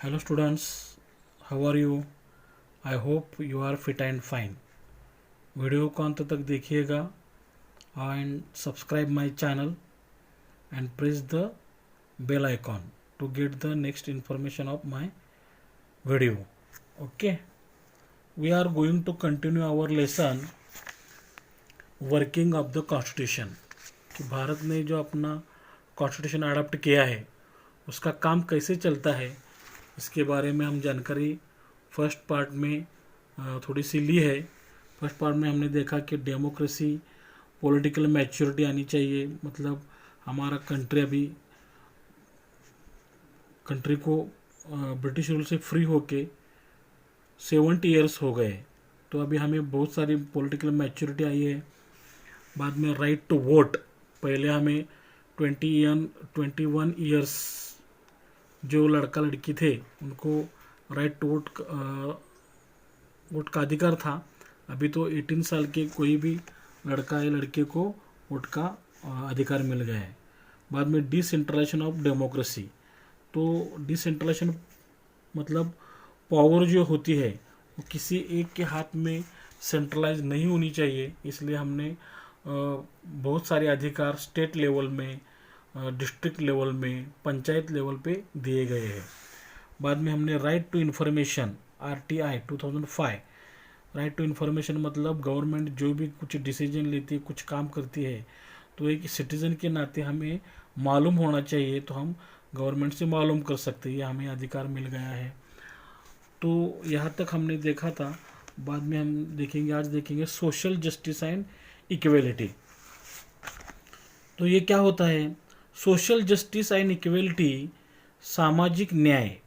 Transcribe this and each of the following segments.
Hello students, how are you? I hope you are fit and fine. Video को अंत तक देखिएगा and subscribe my channel and press the bell icon to get the next information of my video. Okay, we are going to continue our lesson working of the constitution. कि भारत ने जो अपना constitution adopt किया है उसका काम कैसे चलता है इसके बारे में हम जानकारी फर्स्ट पार्ट में थोड़ी सी ली है। फर्स्ट पार्ट में हमने देखा कि डेमोक्रेसी पॉलिटिकल मैच्योरिटी आनी चाहिए, मतलब हमारा कंट्री को ब्रिटिश रूल से फ्री होके 70 ईयर्स हो गए, तो अभी हमें बहुत सारी पॉलिटिकल मैच्योरिटी आई है। बाद में राइट टू वोट, पहले हमें 21 ईयर्स जो लड़का लड़की थे उनको राइट टू वोट का अधिकार था। अभी तो 18 साल के कोई भी लड़का या लड़के को वोट का अधिकार मिल गया है। बाद में डिसेंट्रलाइजेशन ऑफ डेमोक्रेसी, तो डिसेंट्रलाइजेशन मतलब पावर जो होती है वो किसी एक के हाथ में सेंट्रलाइज नहीं होनी चाहिए, इसलिए हमने बहुत सारे अधिकार स्टेट लेवल में, डिस्ट्रिक्ट लेवल में, पंचायत लेवल पे दिए गए हैं। बाद में हमने right to information RTI 2005, right to information मतलब गवर्नमेंट जो भी कुछ डिसीजन लेती है, कुछ काम करती है, तो एक सिटीज़न के नाते हमें मालूम होना चाहिए, तो हम गवर्नमेंट से मालूम कर सकते हैं, ये हमें अधिकार मिल गया है। तो यहाँ तक हमने देखा था। बाद में हम देखेंगे, आज देखेंगे सोशल जस्टिस एंड इक्वेलिटी। तो ये क्या होता है? सोशल जस्टिस एंड इक्वेलिटी, सामाजिक न्याय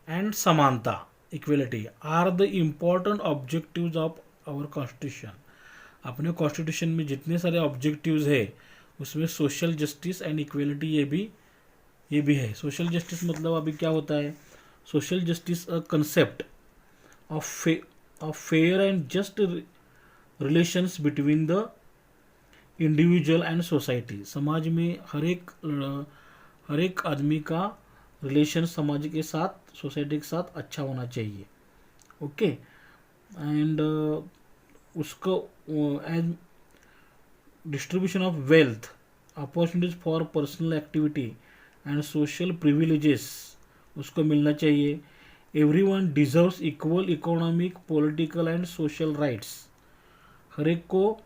एंड समानता, equality are the important objectives of our constitution. अपने कॉन्स्टिट्यूशन में जितने सारे ऑब्जेक्टिव्स है उसमें सोशल जस्टिस एंड इक्वेलिटी ये भी है। सोशल जस्टिस मतलब अभी क्या होता है? Social justice a concept of fair and just relations between the individual and society. समाज में हर एक आदमी का रिलेशन समाज के साथ, सोसाइटी के साथ अच्छा होना चाहिए। ओके, एंड उसको as distribution of wealth, opportunities for personal activity and social privileges उसको मिलना चाहिए। Everyone deserves equal economic, political and social rights. हर एक को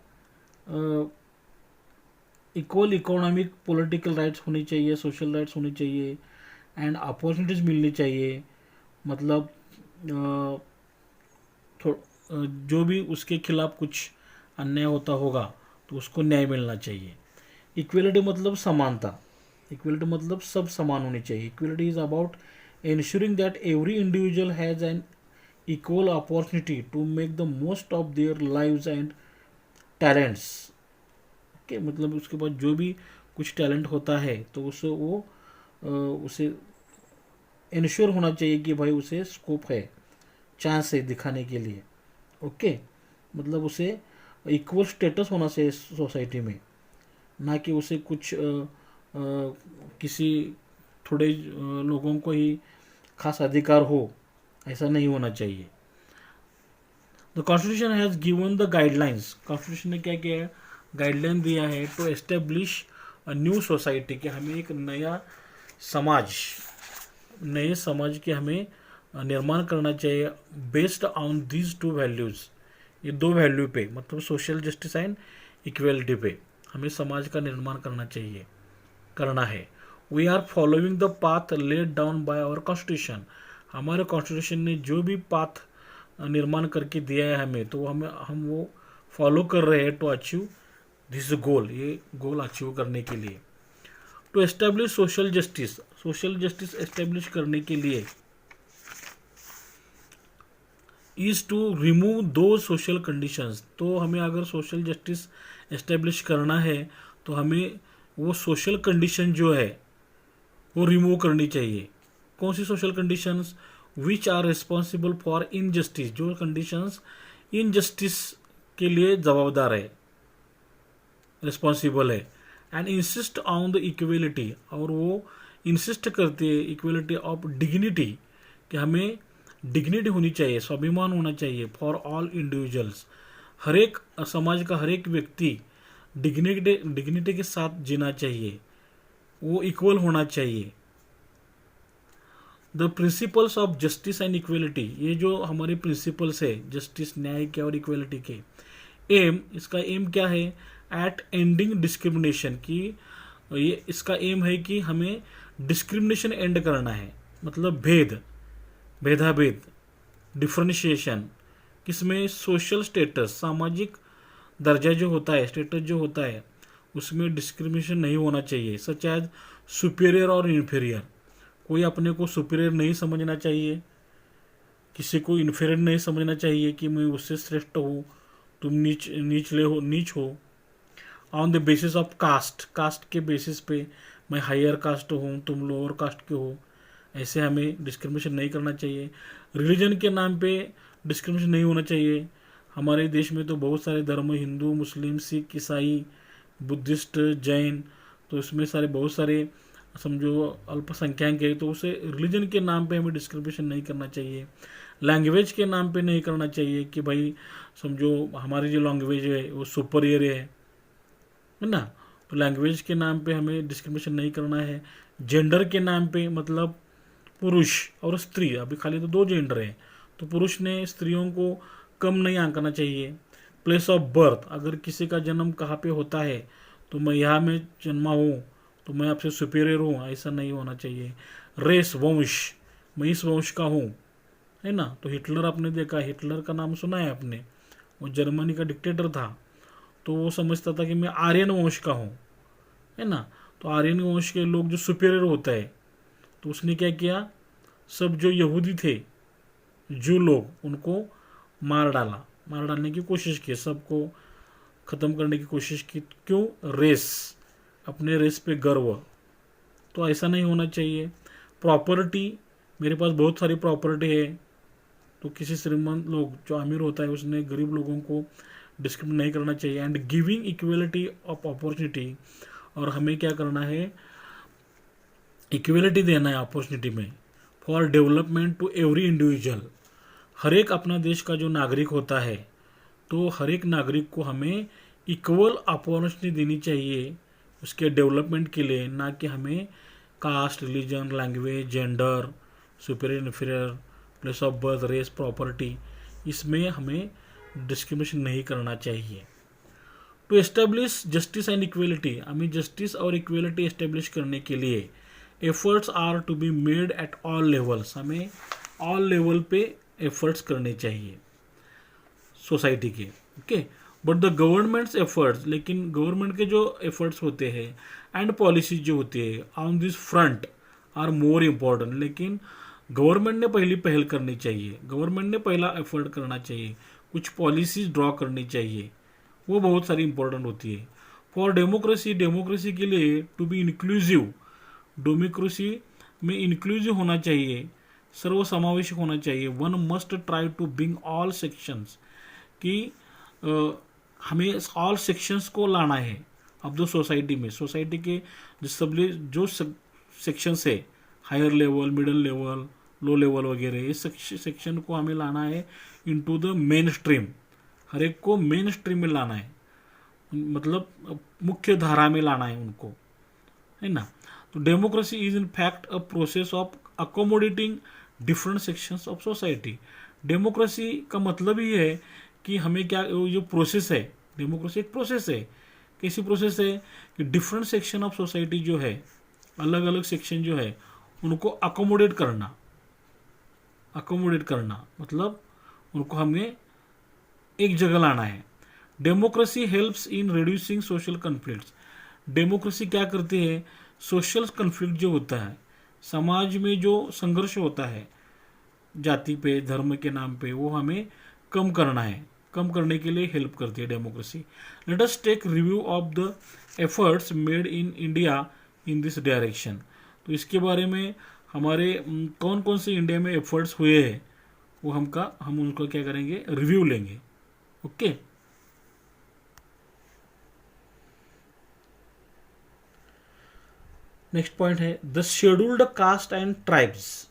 इक्वल इकोनॉमिक, पॉलिटिकल राइट्स होनी चाहिए, सोशल राइट्स होनी चाहिए एंड अपॉर्चुनिटीज़ मिलनी चाहिए। मतलब जो भी उसके खिलाफ कुछ अन्याय होता होगा तो उसको न्याय मिलना चाहिए। इक्वलिटी मतलब समानता, इक्वलिटी मतलब सब समान होनी चाहिए। Equality is about ensuring that every individual has an equal opportunity to make the most of their lives and talents। Okay, मतलब उसके बाद जो भी कुछ टैलेंट होता है तो उसे इंश्योर होना चाहिए कि भाई उसे स्कोप है, चांस है दिखाने के लिए। ओके, मतलब उसे इक्वल स्टेटस होना चाहिए सोसाइटी में, ना कि उसे कुछ किसी थोड़े लोगों को ही खास अधिकार हो, ऐसा नहीं होना चाहिए। The constitution has given the guidelines. Constitution ने क्या किया है? गाइडलाइन दिया है to establish a new society, कि हमें एक नए समाज के हमें निर्माण करना चाहिए based on these two values. ये दो वैल्यू पे, मतलब सोशल जस्टिस एंड इक्वेलिटी पे हमें समाज का निर्माण करना है। We are following the path laid down by our constitution. हमारे कॉन्स्टिट्यूशन ने जो भी पाथ निर्माण करके दिया है हमें, तो हम वो फॉलो कर रहे हैं टू अचीव दिस गोल, ये गोल अचीव करने के लिए। To establish social justice establish करने के लिए is to remove the social conditions. तो हमें अगर सोशल जस्टिस एस्टेब्लिश करना है तो हमें वो सोशल कंडीशन जो है वो रिमूव करनी चाहिए। कौन सी social conditions? Which are responsible for injustice, जो कंडीशंस इनजस्टिस के लिए जवाबदार है, रिस्पॉन्सिबल है। And insist on the equality, और वो इंसिस्ट करती है इक्वलिटी ऑफ डिग्निटी, कि हमें डिग्निटी होनी चाहिए, स्वाभिमान होना चाहिए फॉर ऑल इंडिविजुअल्स। हर एक समाज का हर एक व्यक्ति डिग्निटी के साथ जीना चाहिए, वो इक्वल होना चाहिए। The principles of justice and equality, ये जो हमारे प्रिंसिपल्स है जस्टिस, न्याय के और इक्वलिटी के, एम, इसका एम क्या है, एट एंडिंग डिस्क्रिमिनेशन, की ये इसका एम है कि हमें डिस्क्रिमिनेशन एंड करना है, मतलब भेदाभेद, डिफरेंशिएशन, किसमें, सोशल स्टेटस, सामाजिक दर्जा जो होता है, स्टेटस जो होता है, उसमें डिस्क्रिमिनेशन नहीं होना चाहिए, सच एज सुपीरियर और इन्फीरियर, कोई अपने को सुपीरियर नहीं समझना चाहिए, किसी को इन्फीरियर नहीं समझना चाहिए कि मैं उससे श्रेष्ठ हूँ, तुम नीच हो। On the basis of caste के बेसिस पे, मैं हायर कास्ट हूँ, तुम लोअर कास्ट के हो, ऐसे हमें डिस्क्रिमिनेशन नहीं करना चाहिए। रिलीजन के नाम पे डिस्क्रिमिनेशन नहीं होना चाहिए। हमारे देश में तो बहुत सारे धर्म, हिंदू, मुस्लिम, सिख, ईसाई, बुद्धिस्ट, जैन, तो इसमें सारे बहुत सारे समझो अल्पसंख्यक है, तो उसे रिलीजन के नाम पे हमें डिस्क्रिमिनेशन नहीं करना चाहिए। लैंग्वेज के नाम पे नहीं करना चाहिए कि भाई समझो हमारी जो लैंग्वेज है वो सुपरियर है ना, तो लैंग्वेज के नाम पे हमें डिस्क्रिमिनेशन नहीं करना है। जेंडर के नाम पे, मतलब पुरुष और स्त्री, अभी खाली तो दो जेंडर हैं, तो पुरुष ने स्त्रियों को कम नहीं आंकना चाहिए। प्लेस ऑफ बर्थ, अगर किसी का जन्म कहाँ पे होता है, तो मैं यहाँ में जन्मा हूँ तो मैं आपसे सुपीरियर हूँ, ऐसा नहीं होना चाहिए। रेस, वंश, मैं इस वंश का हूँ, है ना, तो हिटलर आपने देखा, हिटलर का नाम सुना है आपने, वो जर्मनी का डिक्टेटर था, तो वो समझता था कि मैं आर्यन वंश का हूँ, है ना, तो आर्यन वंश के लोग जो सुपीरियर होता है, तो उसने क्या किया, सब जो यहूदी थे, जो लोग, उनको मार डालने की कोशिश की, सबको ख़त्म करने की कोशिश की। क्यों, रेस, अपने रेस पे गर्व, तो ऐसा नहीं होना चाहिए। प्रॉपर्टी, मेरे पास बहुत सारी प्रॉपर्टी है, तो किसी श्रीमंत लोग जो अमीर होता है उसने गरीब लोगों को डिस्क्रिमिनेट नहीं करना चाहिए। And giving equality of opportunity, और हमें क्या करना है, इक्वलिटी देना है अपॉर्चुनिटी में, for development to every individual. हर एक अपना देश का जो नागरिक होता है, तो हर एक नागरिक को हमें इक्वल अपॉर्चुनिटी देनी चाहिए उसके डेवलपमेंट के लिए, ना कि हमें caste, religion, language, gender, superior, inferior, place of birth, race, property, इसमें हमें डिस्क्रिमिनेशन नहीं करना चाहिए। To establish justice and equality, हमें जस्टिस और इक्वलिटी एस्टेब्लिश करने के लिए efforts are to be made at all levels, हमें ऑल लेवल पे एफर्ट्स करने चाहिए सोसाइटी के, okay. But the government's efforts, लेकिन गवर्नमेंट के जो एफर्ट्स होते हैं एंड पॉलिसीज जो होती है on this front are more important, लेकिन गवर्नमेंट ने पहली पहल करनी चाहिए, गवर्नमेंट ने पहला एफर्ट करना चाहिए, कुछ पॉलिसीज ड्रॉ करनी चाहिए, वो बहुत सारी इंपॉर्टेंट होती है। फॉर डेमोक्रेसी, डेमोक्रेसी के लिए टू बी इंक्लूसिव, डेमोक्रेसी में इंक्लूसिव होना चाहिए, सर्वसमावेशक होना चाहिए। One must try to bring all sections, कि हमें ऑल सेक्शंस को लाना है अब जो सोसाइटी में, सोसाइटी के जो सेक्शंस है, higher level, middle level, low level वगैरह, इस सेक्शन को हमें लाना है इनटू द मेन स्ट्रीम, हर एक को मेन स्ट्रीम में लाना है, मतलब मुख्य धारा में लाना है उनको, है ना। तो democracy is in fact a process of accommodating different sections of society. Democracy का मतलब ही है कि हमें क्या, जो प्रोसेस है, डेमोक्रेसी एक प्रोसेस है, कैसी प्रोसेस है कि डिफरेंट सेक्शन ऑफ सोसाइटी जो है, अलग अलग सेक्शन जो है, उनको अकोमोडेट करना मतलब उनको हमें एक जगह लाना है। Democracy helps in reducing social conflicts, democracy क्या करती है, सोशल कन्फ्लिक्ट जो होता है, समाज में जो संघर्ष होता है जाति पे, धर्म के नाम पे, वो हमें कम करना है, कम करने के लिए हेल्प करती है democracy. Let us take review of the efforts made in India in this direction, तो इसके बारे में हमारे कौन कौन से इंडिया में एफर्ट्स हुए हैं, वो हम उनको क्या करेंगे, रिव्यू लेंगे, ओके। नेक्स्ट पॉइंट है the scheduled caste and tribes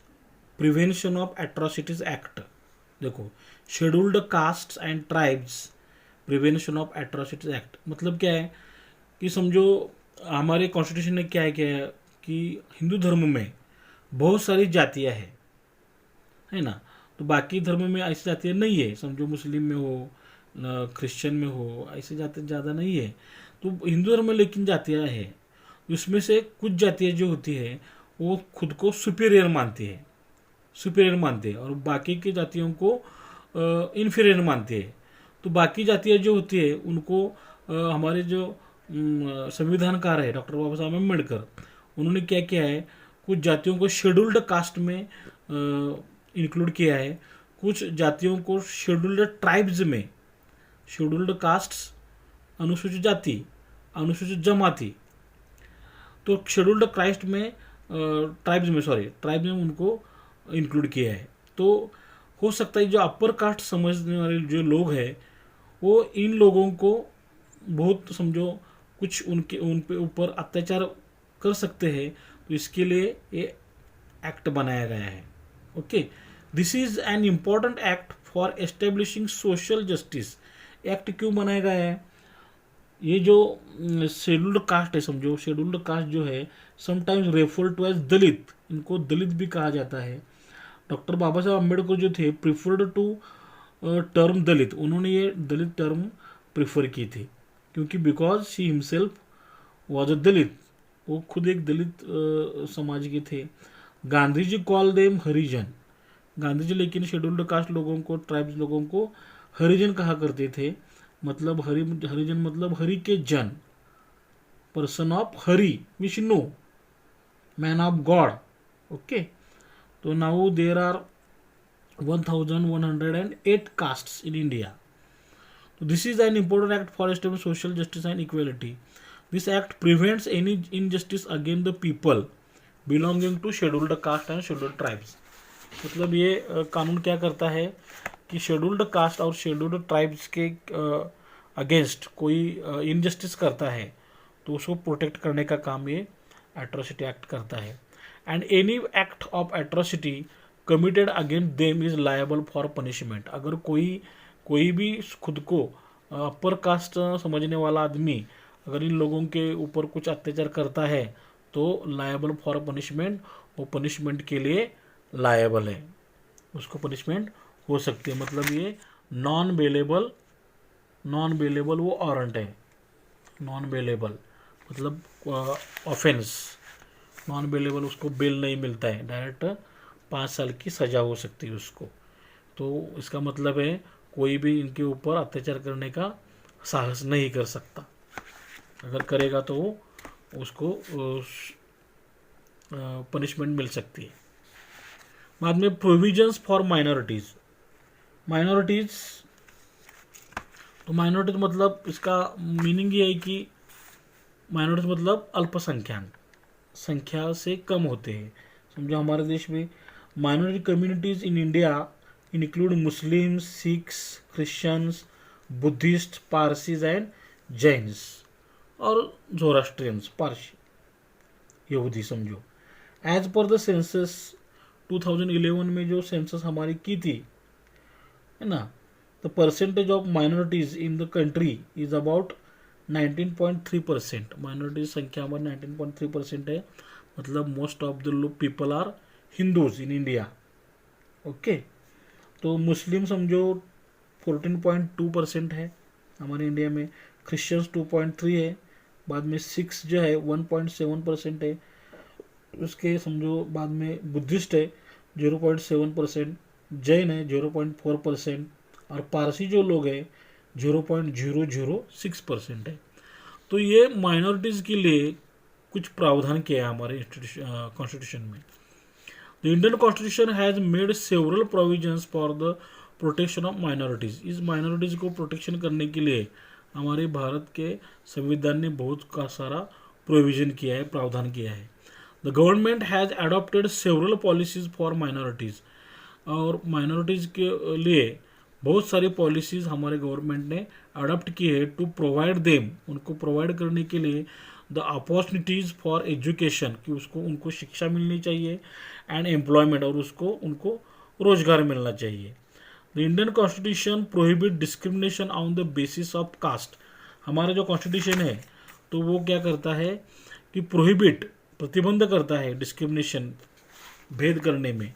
prevention of atrocities act. देखो, scheduled caste and tribes prevention of atrocities act मतलब क्या है कि समझो हमारे कॉन्स्टिट्यूशन ने क्या है कि हिंदू धर्म में बहुत सारी जातियां हैं, है ना। तो बाकी धर्म में ऐसी जातियां नहीं है, समझो मुस्लिम में हो, क्रिश्चियन में हो, ऐसी जाति ज़्यादा नहीं है। तो हिंदू धर्म में लेकिन जातियां हैं, उसमें से कुछ जातियां जो होती है वो खुद को सुपीरियर मानती है, और बाकी की जातियों को इन्फीरियर मानती है। तो बाकी जातियां जो होती है उनको हमारे जो संविधानकार है डॉक्टर बाबा साहब अम्बेडकर, उन्होंने क्या किया है, कुछ जातियों को शेड्यूल्ड कास्ट में इंक्लूड किया है, कुछ जातियों को शेड्यूल्ड ट्राइब्स में, शेड्यूल्ड कास्ट अनुसूचित जाति, अनुसूचित जमाती, तो शेड्यूल्ड कास्ट में ट्राइब्स में उनको इंक्लूड किया है। तो हो सकता है जो अपर कास्ट समझने वाले जो लोग हैं वो इन लोगों को बहुत समझो कुछ उन पे ऊपर अत्याचार कर सकते हैं, तो इसके लिए ये एक्ट बनाया गया है। Okay, this is an important act for establishing social justice. Act क्यों बनाया गया है, ये जो शेड्यूल्ड कास्ट है, समझो शेड्यूल्ड कास्ट जो है समटाइम्स रेफर टू एज दलित, इनको दलित भी कहा जाता है। डॉक्टर बाबा साहब अम्बेडकर जो थे प्रिफर्ड टू टर्म दलित, उन्होंने ये दलित टर्म प्रिफर की थी क्योंकि because she himself was a Dalit, वो खुद एक दलित समाज के थे। गांधी जी कॉल देम हरिजन, गांधी जी लेकिन शेड्यूल्ड कास्ट लोगों को, ट्राइब्स लोगों को हरिजन कहा करते थे। मतलब हरिजन मतलब हरि के जन, person of Hari, Vishnu, man of god. Okay, तो now there are 1108 castes in India. So this is an important act for establishing social justice and equality. This act prevents any injustice against the people belonging to scheduled caste and scheduled tribes. मतलब ये कानून क्या करता है कि scheduled caste और scheduled tribes के against कोई इनजस्टिस करता है तो उसको प्रोटेक्ट करने का काम ये एट्रोसिटी एक्ट करता है। And any act of atrocity committed against them is liable for punishment. अगर कोई भी खुद को अपर कास्ट समझने वाला आदमी अगर इन लोगों के ऊपर कुछ अत्याचार करता है तो लायबल फॉर पनिशमेंट, वो पनिशमेंट के लिए लायबल है, उसको पनिशमेंट हो सकती है। मतलब ये नॉन बेलेबल वो वारंट है, नॉन बेलेबल मतलब ऑफेंस, नॉन बेलेबल उसको बेल नहीं मिलता है, डायरेक्ट 5 साल की सज़ा हो सकती है उसको। तो इसका मतलब है कोई भी इनके ऊपर अत्याचार करने का साहस नहीं कर सकता, अगर करेगा तो उसको पनिशमेंट मिल सकती है। बाद में प्रोविजंस फॉर माइनॉरिटीज़, तो माइनॉरिटीज मतलब इसका मीनिंग ये है कि माइनॉरिटीज मतलब अल्पसंख्यक, संख्या से कम होते हैं। समझो हमारे देश में minority communities in India include Muslims, Sikhs, Christians, Buddhist, Parsis and Jains और जोरास्ट्रियंस, पारसी, यहूदी। समझो एज पर द सेंसस 2011 में जो सेंसस हमारी की थी, है ना, the percentage of minorities in the country is about 19.3%। Minority संख्या हमारी 19.3% है, मतलब most of the people are Hindus in India. Okay, तो मुस्लिम समझो 14.2% है हमारे इंडिया में, क्रिश्चियंस 2.3 है, बाद में सिक्स जो है 1.7% है, उसके समझो बाद में बुद्धिस्ट है 0.7%, जैन है 0.4% और पारसी जो लोग हैं 0.006% है। तो ये माइनॉरिटीज़ के लिए कुछ प्रावधान किया है हमारे कॉन्स्टिट्यूशन में। The Indian constitution has made several provisions for the protection of minorities. इस माइनॉरिटीज़ को प्रोटेक्शन करने के लिए हमारे भारत के संविधान ने बहुत का सारा प्रोविजन किया है, प्रावधान किया है। The government has adopted several policies for minorities, और माइनॉरिटीज़ के लिए बहुत सारी पॉलिसीज़ हमारे गवर्नमेंट ने अडॉप्ट की है टू प्रोवाइड देम, उनको प्रोवाइड करने के लिए द अपॉर्चुनिटीज़ फॉर एजुकेशन, कि उसको उनको शिक्षा मिलनी चाहिए, एंड एम्प्लॉयमेंट, और उसको उनको रोजगार मिलना चाहिए। The Indian constitution prohibit discrimination on the basis of caste. हमारा जो कॉन्स्टिट्यूशन है तो वो क्या करता है कि प्रोहिबिट, प्रतिबंध करता है डिस्क्रिमिनेशन, भेद करने में,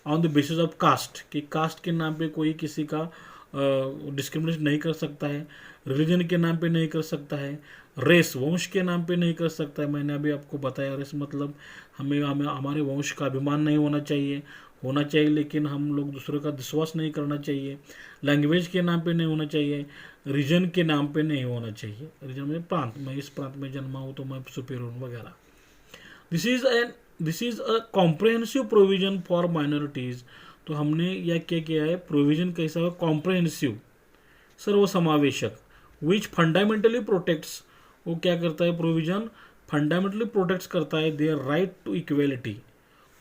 on the basis of caste, कि कास्ट के नाम पे कोई किसी का डिस्क्रिमिनेशन नहीं कर सकता है, रिलीजन के नाम पे नहीं कर सकता है, रेस, वंश के नाम पे नहीं कर सकता है। मैंने अभी आपको बताया रेस मतलब हमें हमें हमारे वंश का अभिमान नहीं होना चाहिए, लेकिन हम लोग दूसरे का विश्वास नहीं करना चाहिए। लैंग्वेज के नाम पे नहीं होना चाहिए, रीजन के नाम पे नहीं होना चाहिए, रीजन में प्रांत, मैं इस प्रांत में जन्मा हूँ तो मैं सुपीरियर हूँ वगैरह। This is a comprehensive provision for minorities. तो हमने यह क्या किया है, प्रोविजन कैसा है, कॉम्प्रहेंसिव, सर्वसमावेशक, विच फंडामेंटली प्रोटेक्ट्स, वो क्या करता है प्रोविजन, फंडामेंटली प्रोटेक्ट्स करता है देयर राइट टू इक्वेलिटी,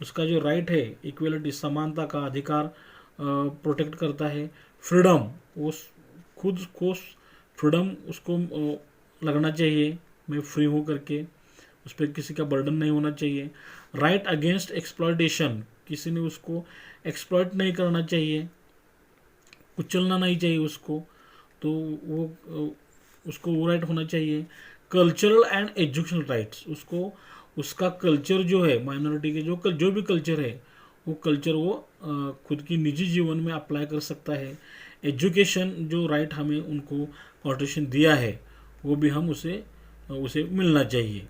उसका जो राइट है इक्वेलिटी, समानता का अधिकार प्रोटेक्ट करता है। फ्रीडम, वो खुद को फ्रीडम उसको लगना चाहिए, मैं फ्री हूँ करके, उस पर किसी का बर्डन नहीं होना चाहिए। राइट अगेंस्ट एक्सप्लॉयटेशन, किसी ने उसको एक्सप्लॉयट नहीं करना चाहिए, कुचलना नहीं चाहिए उसको, तो वो उसको वो राइट होना चाहिए। कल्चरल एंड एजुकेशनल राइट्स, उसको उसका कल्चर जो है, माइनॉरिटी के जो भी कल्चर है, वो कल्चर वो खुद की निजी जीवन में अप्लाई कर सकता है। एजुकेशन जो राइट हमें उनको कॉन्स्टिट्यूशन दिया है वो भी हम उसे उसे मिलना चाहिए।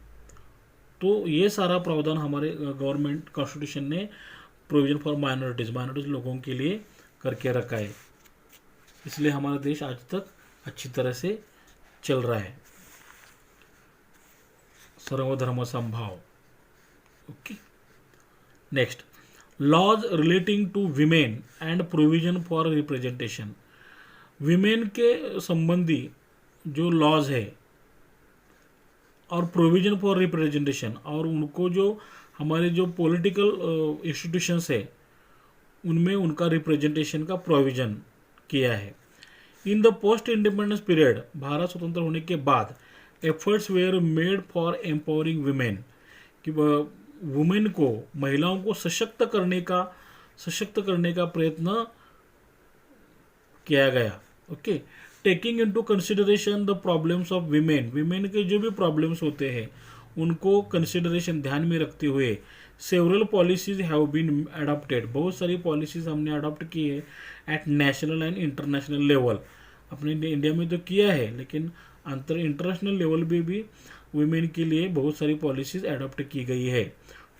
तो ये सारा प्रावधान हमारे गवर्नमेंट कॉन्स्टिट्यूशन ने प्रोविजन फॉर माइनॉरिटीज़ लोगों के लिए करके रखा है, इसलिए हमारा देश आज तक अच्छी तरह से चल रहा है। सर्वधर्म संभाव। Okay, next, laws relating to women and provision for representation. Women के संबंधी जो लॉज है और प्रोविजन फॉर रिप्रेजेंटेशन, और उनको जो हमारे जो पॉलिटिकल इंस्टीट्यूशंस है उनमें उनका रिप्रेजेंटेशन का प्रोविजन किया है। In the post independence period, Bharat स्वतंत्र होने के बाद, efforts were made for empowering women, कि वुमेन को, महिलाओं को सशक्त करने का प्रयत्न किया गया। Okay, taking into consideration the problems of women के जो भी प्रॉब्लम्स होते हैं उनको कंसिडरेशन, ध्यान में रखते हुए, several policies have been adopted, बहुत सारी पॉलिसीज हमने अडॉप्ट की है at national and international level. अपने इंडिया में तो किया है, लेकिन इंटरनेशनल लेवल पे भी वुमेन के लिए बहुत सारी पॉलिसीज अडॉप्ट की गई है।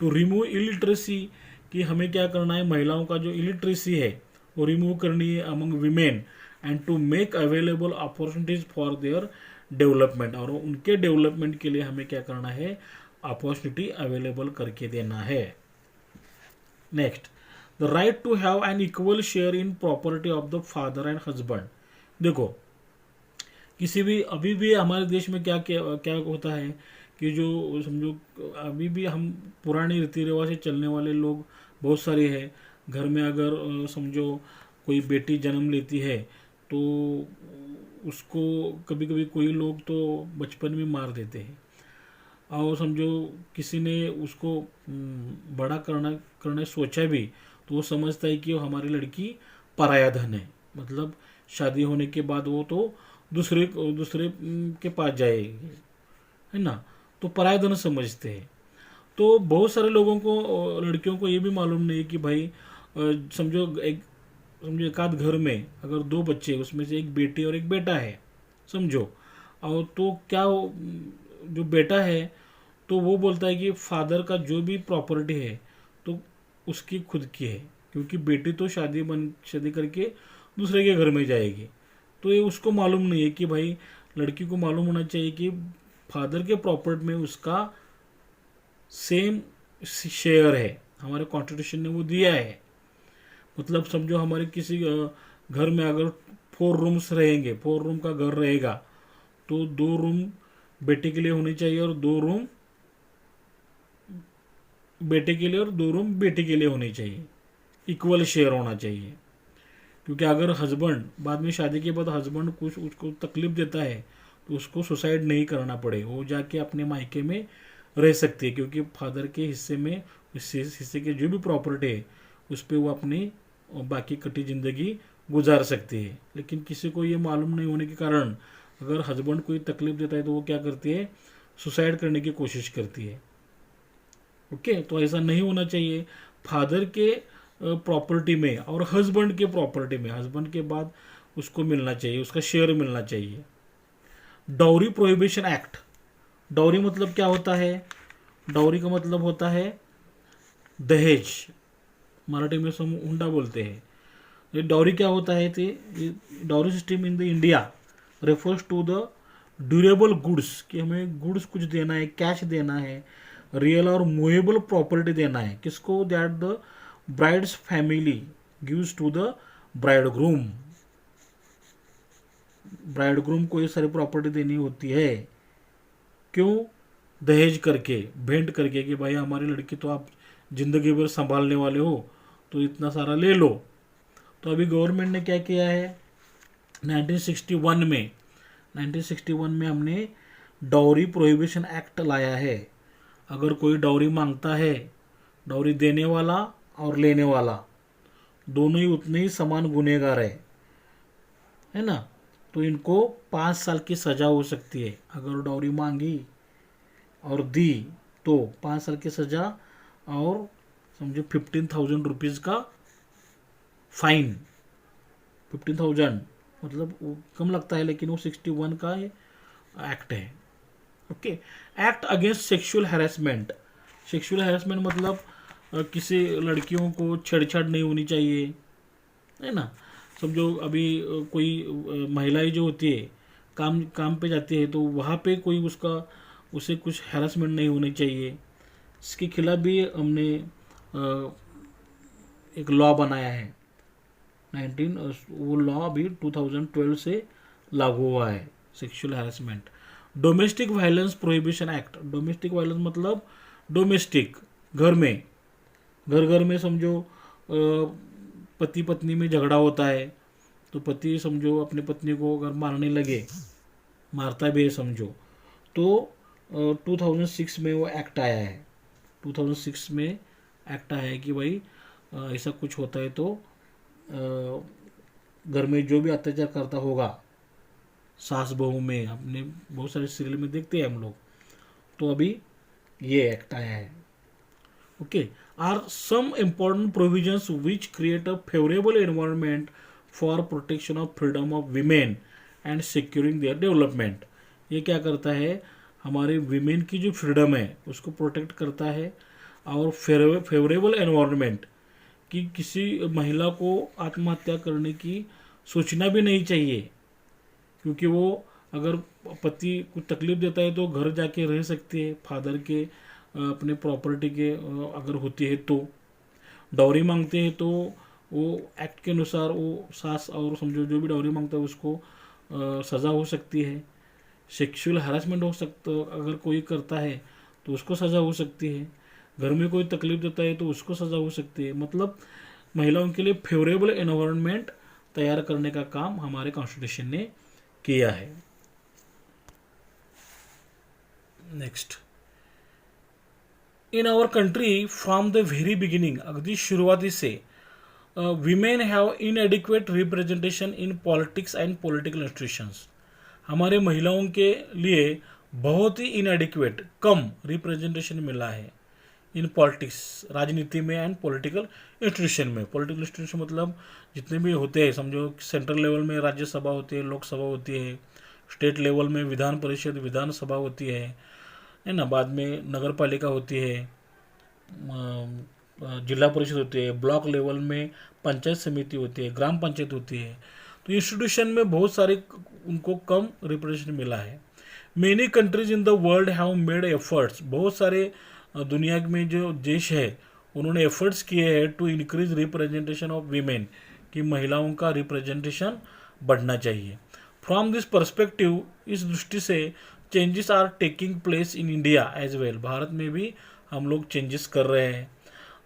टू रिमूव इलिटरेसी, कि हमें क्या करना है, महिलाओं का जो इलिटरेसी है वो रिमूव करनी है among women, and to make available opportunities for their development, और उनके डेवलपमेंट के लिए हमें क्या करना है, अपॉर्चुनिटी अवेलेबल करके देना है। Next, the right to have an equal share in property of the father and husband. देखो, किसी भी, अभी भी हमारे देश में क्या क्या होता है कि जो समझो अभी भी हम पुराने रीति रिवाज से चलने वाले लोग बहुत सारे हैं। घर में अगर समझो कोई बेटी जन्म लेती है तो उसको कभी कभी कोई लोग तो बचपन में मार देते हैं, और समझो किसी ने उसको बड़ा करना सोचा भी तो वो समझता है कि वो हमारी लड़की पराया धन है, मतलब शादी होने के बाद वो तो दूसरे के पास जाएगी, है ना, तो पराया धन समझते हैं। तो बहुत सारे लोगों को, लड़कियों को ये भी मालूम नहीं कि भाई समझो एक आध घर में अगर 2 बच्चे, उसमें से एक बेटी और एक बेटा है समझो, और तो क्या जो बेटा है तो वो बोलता है कि फादर का जो भी प्रॉपर्टी है तो उसकी खुद की है, क्योंकि बेटी तो शादी करके दूसरे के घर में जाएगी। तो ये उसको मालूम नहीं है कि भाई लड़की को मालूम होना चाहिए कि फादर के प्रॉपर्टी में उसका सेम शेयर है, हमारे कॉन्स्टिट्यूशन ने वो दिया है। मतलब समझो हमारे किसी घर में अगर 4 रूम्स रहेंगे, 4 रूम का घर रहेगा, तो 2 रूम बेटे के लिए होने चाहिए और 2 रूम बेटे के लिए और 2 रूम बेटी के लिए होने चाहिए, इक्वल शेयर होना चाहिए। क्योंकि अगर हस्बैंड बाद में शादी के बाद हस्बैंड कुछ उसको तकलीफ देता है तो उसको सुसाइड नहीं करना पड़े, वो जाके अपने मायके में रह सकती है, क्योंकि फादर के हिस्से में उस हिस्से के जो भी प्रॉपर्टी है उस पर वो अपनी बाकी कटी ज़िंदगी गुजार सकती है। लेकिन किसी को ये मालूम नहीं होने के कारण अगर हस्बैंड कोई तकलीफ देता है तो वो क्या करती है, सुसाइड करने की कोशिश करती है। ओके, तो ऐसा नहीं होना चाहिए। फादर के प्रॉपर्टी में और हस्बैंड के प्रॉपर्टी में, हस्बैंड के बाद उसको मिलना चाहिए, उसका शेयर मिलना चाहिए। डाउरी प्रोहिबिशन एक्ट, डाउरी मतलब क्या होता है, डाउरी का मतलब होता है दहेज, मराठी में हम हुंडा बोलते हैं। ये डाउरी क्या होता है, dowry system in the India refers to the durable goods, कि हमें गुड्स कुछ देना है, कैश देना है, रियल और मूवेबल प्रॉपर्टी देना है, किसको, that the bride's family gives to the bridegroom, bridegroom को ये सारी प्रॉपर्टी देनी होती है। क्यों, दहेज करके, भेंट करके, कि भाई हमारी लड़की तो आप जिंदगी भर संभालने वाले हो तो इतना सारा ले लो। तो अभी गवर्नमेंट ने क्या किया है, 1961 में हमने डाउरी प्रोहिबिशन एक्ट लाया है। अगर कोई डाउरी मांगता है, डाउरी देने वाला और लेने वाला दोनों ही उतने ही समान गुनहगार है ना, तो इनको 5 साल की सज़ा हो सकती है। अगर डाउरी मांगी और दी तो 5 साल की सज़ा और समझो 15,000 रुपीज़ का फाइन। 15,000 मतलब वो कम लगता है, लेकिन वो 61 का एक्ट है। Okay, act against sexual harassment, sexual harassment मतलब किसी लड़कियों को छेड़छाड़ नहीं होनी चाहिए, है ना। समझो अभी कोई महिलाएं जो होती है काम पे जाती है, तो वहाँ पे कोई उसे कुछ हैरेसमेंट नहीं होनी चाहिए। इसके खिलाफ भी हमने एक लॉ बनाया है, वो लॉ अभी 2012 से लागू हुआ है, sexual harassment. Domestic violence prohibition act, domestic violence मतलब डोमेस्टिक, घर में समझो पति पत्नी में झगड़ा होता है, तो पति समझो अपनी पत्नी को अगर मारने लगे, मारता भी है समझो, तो 2006 में वो एक्ट आया है। 2006 में एक्ट आया है कि भाई ऐसा कुछ होता है तो घर में जो भी अत्याचार करता होगा सास बहू में, अपने बहुत सारे सीरियल में देखते हैं हम लोग, तो अभी ये एक्ट आया है। Okay, are some important provisions which create a favourable environment for protection of freedom of women and securing their development. ये क्या करता है, हमारे वीमेन की जो फ्रीडम है उसको प्रोटेक्ट करता है, और फेवरेबल एनवायरनमेंट, कि किसी महिला को आत्महत्या करने की सोचना भी नहीं चाहिए, क्योंकि वो अगर पति को तकलीफ देता है तो घर जाके रह सकती है, फादर के अपने प्रॉपर्टी के अगर होती है तो। डाउरी मांगते हैं तो वो एक्ट के अनुसार वो सास और समझो जो भी डाउरी मांगता है उसको सज़ा हो सकती है। सेक्सुअल हरासमेंट हो सकता, अगर कोई करता है तो उसको सज़ा हो सकती है। घर में कोई तकलीफ देता है तो उसको सज़ा हो सकती है। मतलब महिलाओं के लिए फेवरेबल एनवायरनमेंट तैयार करने का काम हमारे कॉन्स्टिट्यूशन ने किया है। Next, in our country from the very beginning, अगदी शुरुआती से women have inadequate representation in politics and political institutions. हमारे महिलाओं के लिए बहुत ही इनएडिक्वेट, कम रिप्रेजेंटेशन मिला है इन पॉलिटिक्स, राजनीति में, एंड पॉलिटिकल इंस्टीट्यूशन में। पॉलिटिकल इंस्टीट्यूशन मतलब जितने भी होते हैं, समझो सेंट्रल लेवल में राज्यसभा होती है, लोकसभा होती है, स्टेट लेवल में विधान परिषद, विधानसभा होती है ना, बाद में नगर पालिका होती है, जिला परिषद होती है, ब्लॉक लेवल में पंचायत समिति होती है, ग्राम पंचायत होती है। तो इंस्टीट्यूशन में बहुत सारे उनको कम रिप्रेजेंटेशन मिला है। Many countries in the world have made efforts, बहुत सारे दुनिया में जो देश है उन्होंने एफर्ट्स किए हैं to increase representation of women, कि महिलाओं का रिप्रेजेंटेशन बढ़ना चाहिए। फ्रॉम दिस पर्सपेक्टिव, इस दृष्टि से changes are taking place in India as well, भारत में भी हम लोग चेंजेस कर रहे हैं।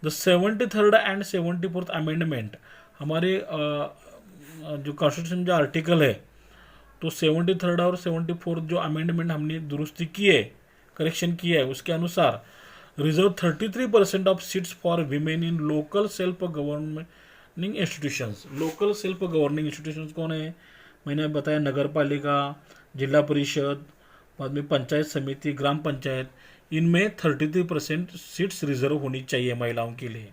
The 73rd and 74th amendment, हमारे जो कॉन्स्टिट्यूशन जो आर्टिकल है तो 73 और 74 जो अमेंडमेंट हमने दुरुस्ती की है, करेक्शन किया है, उसके अनुसार reserve 33% of seats for women in local self governing institutions. Local self governing institutions कौन है? मैंने बताया नगर पालिका, जिला परिषद, बाद में पंचायत समिति, ग्राम पंचायत, इनमें 33% सीट्स रिजर्व होनी चाहिए महिलाओं के लिए।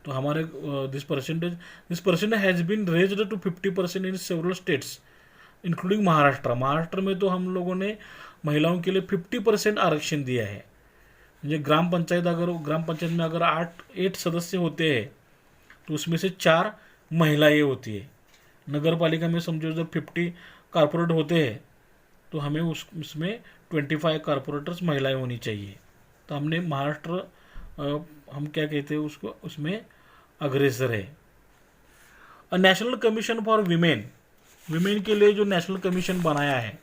तो हमारे this percentage has been raised to 50% in several states including Maharashtra. Maharashtra में तो हम लोगों ने महिलाओं के लिए 50% आरक्षण दिया है। म्हणजे ग्राम पंचायत में अगर 8 सदस्य होते हैं तो उसमें से 4 महिलाएं होती है। नगर पालिका में समझो जब 50 कारपोरेट होते हैं तो हमें उसमें 25 कारपोरेटर्स महिलाएं होनी चाहिए। तो हमने महाराष्ट्र हम क्या कहते हैं उसको, उसमें अग्रेसर है। नेशनल कमीशन फॉर विमेन के लिए जो नेशनल कमीशन बनाया है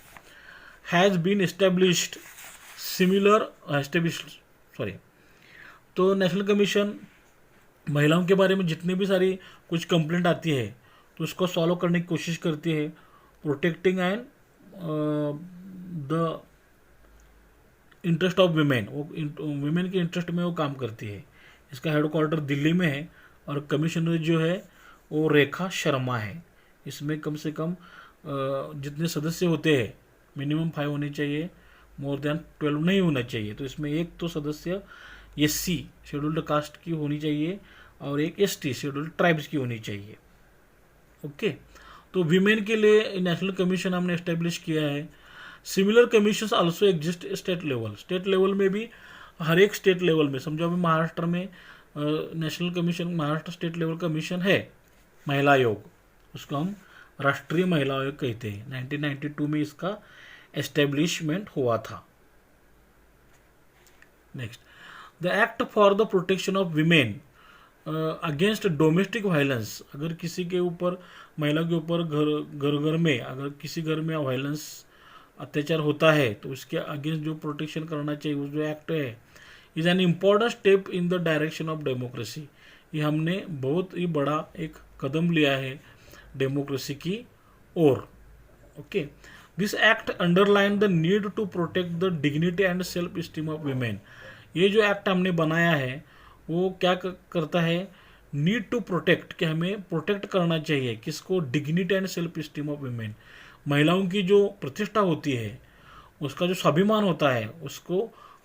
हैज़ बीन एस्टेब्लिश्ड तो नेशनल कमीशन महिलाओं के बारे में जितनी भी सारी कुछ कंप्लेंट आती है तो उसको सॉल्व करने की कोशिश करती है, protecting and the interest of women. वो विमेन के इंटरेस्ट में वो काम करती है। इसका हेडक्वार्टर दिल्ली में है और कमिश्नर जो है वो रेखा शर्मा है। इसमें कम से कम जितने सदस्य होते हैं मिनिमम 5 होने चाहिए, मोर देन 12 नहीं होना चाहिए। तो इसमें एक तो सदस्य SC शेड्यूल्ड कास्ट की होनी चाहिए और एक ST शेड्यूल्ड ट्राइब्स की होनी चाहिए। ओके, तो विमेन के लिए नेशनल कमीशन हमने एस्टेब्लिश किया है। Similar commission also exist state level में भी। हर एक स्टेट लेवल में समझो अभी महाराष्ट्र में national commission, Maharashtra state level commission है महिला आयोग, उसको हम राष्ट्रीय महिला आयोग कहते हैं। 1992 में इसका एस्टेब्लिशमेंट हुआ था। Next, the act for the protection of women against domestic violence. अगर किसी के ऊपर, महिला के ऊपर घर में अगर किसी घर में वायलेंस, अत्याचार होता है तो उसके अगेंस्ट जो प्रोटेक्शन करना चाहिए वो जो एक्ट है is an important step in the direction of democracy. ये हमने बहुत ही बड़ा एक कदम लिया है डेमोक्रेसी की ओर। Okay, this act underline the need to protect the dignity and self esteem of women. ये जो एक्ट हमने बनाया है वो क्या करता है, नीड टू प्रोटेक्ट, कि हमें प्रोटेक्ट करना चाहिए किसको, dignity and self esteem of women. महिलाओं की जो प्रतिष्ठा होती है, उसका जो स्वाभिमान होता है, उसको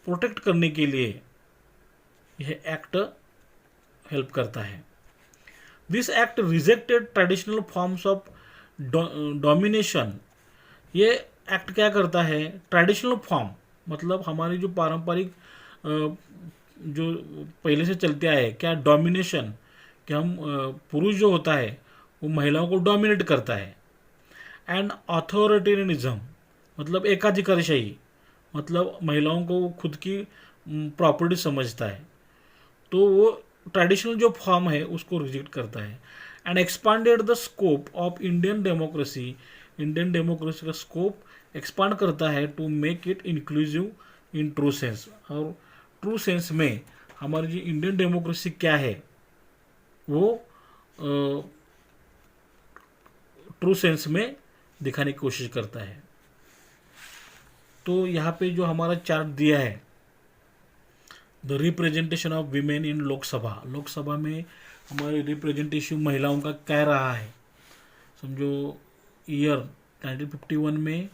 प्रोटेक्ट करने के लिए यह एक्ट हेल्प करता है। This act rejected traditional forms of domination. ये एक्ट क्या करता है, ट्रेडिशनल फॉर्म मतलब हमारी जो पारंपरिक जो पहले से चलते आए हैं, क्या डोमिनेशन, कि हम पुरुष जो होता है वो महिलाओं को डोमिनेट करता है। एंड अथॉरिटेरियनिज्म मतलब एकाधिकारशाही, मतलब महिलाओं को वो खुद की प्रॉपर्टी समझता है, तो वो ट्रेडिशनल जो फॉर्म है उसको रिजेक्ट करता है। And expanded the scope of Indian democracy का स्कोप एक्सपांड करता है to make it inclusive in true sense. और ट्रू सेंस में हमारी जो इंडियन डेमोक्रेसी क्या है वो ट्रू सेंस में दिखाने की कोशिश करता है। तो यहाँ पे जो हमारा चार्ट दिया है, द रिप्रेजेंटेशन ऑफ वीमेन इन लोकसभा में हमारी रिप्रेजेंटेशन महिलाओं का क्या रहा है। समझो ईयर 1951 में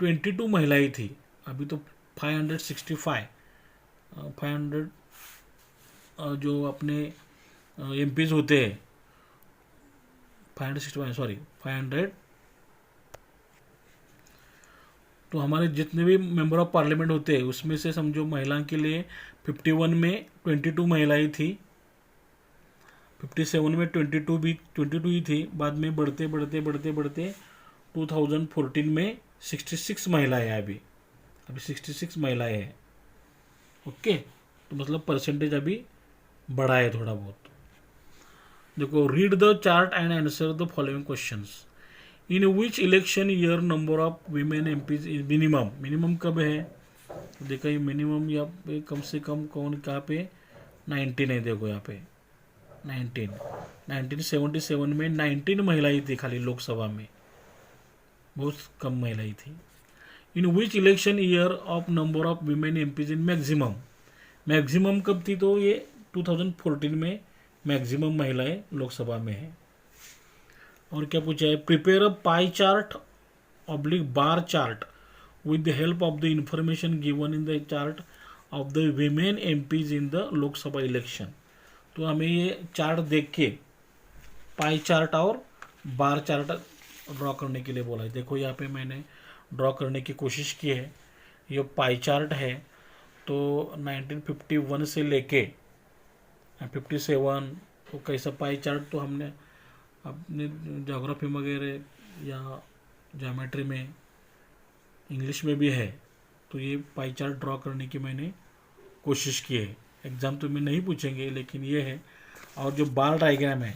22 महिलाएं थी, अभी तो 565 जो अपने MPs होते हैं 500, तो हमारे जितने भी मेंबर ऑफ पार्लियामेंट होते हैं उसमें से समझो महिला के लिए 51 में 22 महिलाएं थी, 57 में 22 ही थी। बाद में बढ़ते 2014 में 66 महिलाएं हैं। अभी 66 महिलाएं हैं। ओके, तो मतलब परसेंटेज अभी बढ़ा है थोड़ा बहुत। देखो, read the chart and answer the following questions. In which election year number of women MPs is minimum कब है, तो देखा ये मिनिमम यहाँ पे कम से कम कौन कहाँ पे 19 है। देखो यहाँ पे 1977 में 19 महिलाएं थी खाली लोकसभा में। बहुत कम महिलाएं थी। In which election year of number of women MPs in maximum, maximum कब थी तो ये 2014 में मैक्सिमम महिलाएं लोकसभा में है। और क्या पूछा है, prepare a pie chart oblique bar chart with the help of the information given in the chart of the women MPs in the लोक सभा इलेक्शन। तो हमें ये चार्ट देख के पाई चार्ट और बार चार्ट ड्रॉ करने के लिए बोला है। देखो यहाँ पे मैंने ड्रॉ करने की कोशिश की है। ये पाई चार्ट है, तो 1951 से लेके 57 तो कैसा पाई चार्ट तो हमने अपने ज्योग्राफी वगैरह या ज्योमेट्री में, इंग्लिश में भी है, तो ये पाई चार्ट ड्रॉ करने की मैंने कोशिश की है। एग्ज़ाम तो में नहीं पूछेंगे, लेकिन ये है। और जो बार डायग्राम है,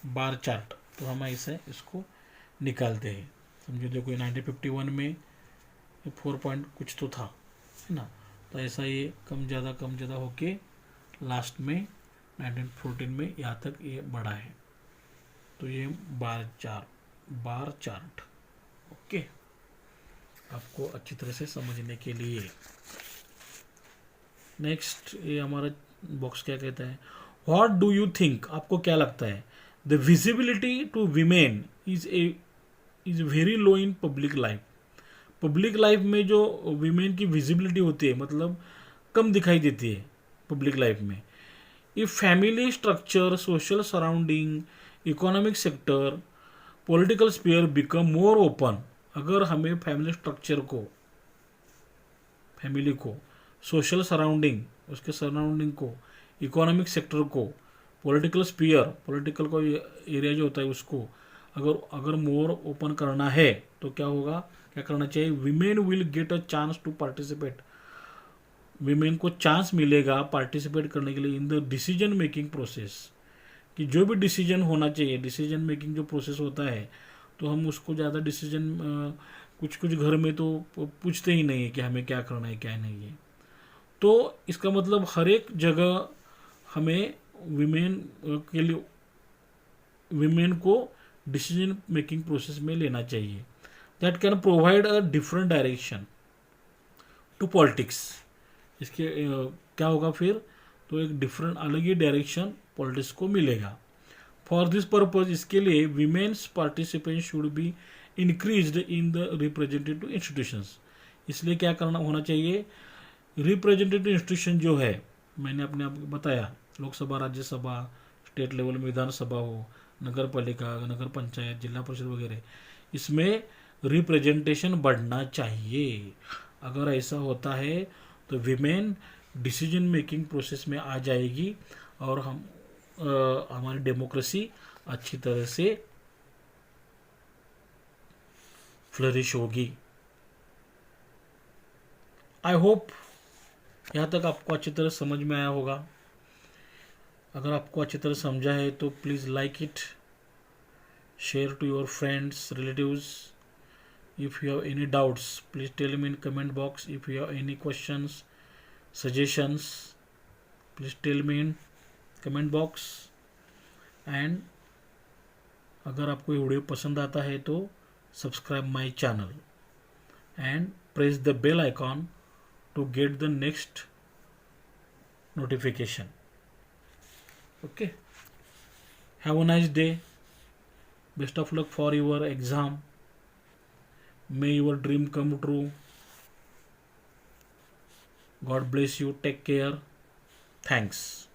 बार चार्ट, तो हम ऐसे इसको निकालते हैं। समझो देखो 1951 में 4 पॉइंट कुछ तो था, है ना, तो ऐसा ये कम ज़्यादा होके लास्ट में 1914 में यहाँ तक ये बढ़ा है। तो ये बार चार्ट ओके, आपको अच्छी तरह से समझने के लिए। नेक्स्ट ये हमारा बॉक्स क्या कहता है, व्हाट डू यू थिंक, आपको क्या लगता है, the visibility to women is very low in public life. Public life में जो वीमेन की विजिबिलिटी होती है, मतलब कम दिखाई देती है पब्लिक लाइफ में। If family structure, social surrounding, economic sector, political sphere become more open, अगर हमें फैमिली स्ट्रक्चर को, फैमिली को, सोशल सराउंडिंग, उसके सराउंडिंग को, इकोनॉमिक सेक्टर को, पॉलिटिकल स्फीयर, पॉलिटिकल को एरिया जो होता है उसको अगर मोर ओपन करना है तो क्या होगा, क्या करना चाहिए, women will get a chance to participate, women को चांस मिलेगा पार्टिसिपेट करने के लिए in the decision making process, कि जो भी डिसीजन होना चाहिए, डिसीजन मेकिंग जो प्रोसेस होता है, तो हम उसको ज़्यादा डिसीजन कुछ घर में तो पूछते ही नहीं है कि हमें क्या करना है क्या नहीं है। तो इसका मतलब हर एक जगह हमें वीमेन के लिए, वीमेन को डिसीजन मेकिंग प्रोसेस में लेना चाहिए। That can provide a different direction to politics. इसके क्या होगा फिर, तो एक डिफरेंट अलग ही डायरेक्शन पॉलिटिक्स को मिलेगा। फॉर दिस पर्पज, इसके लिए women's participation should be increased in the representative institutions. इसलिए क्या करना होना चाहिए, रिप्रेजेंटेटिव इंस्टीट्यूशन जो है, मैंने अपने आप बताया, लोकसभा, राज्यसभा, स्टेट लेवल में विधानसभा हो, नगर पालिका, नगर पंचायत, जिला परिषद वगैरह, इसमें रिप्रेजेंटेशन बढ़ना चाहिए। अगर ऐसा होता है तो विमेन डिसीजन मेकिंग प्रोसेस में आ जाएगी और हमारी डेमोक्रेसी अच्छी तरह से फ्लरिश होगी। आई होप यहाँ तक आपको अच्छी तरह समझ में आया होगा। अगर आपको अच्छी तरह समझा है तो please like it, share to your friends, relatives. If you have any doubts, please tell me in comment box. If you have any questions, suggestions, please tell me in comment box. And अगर आपको ये video पसंद आता है तो subscribe my channel and press the bell icon to get the next notification. Okay. Have a nice day. Best of luck for your exam. May your dream come true. God bless you. Take care. Thanks.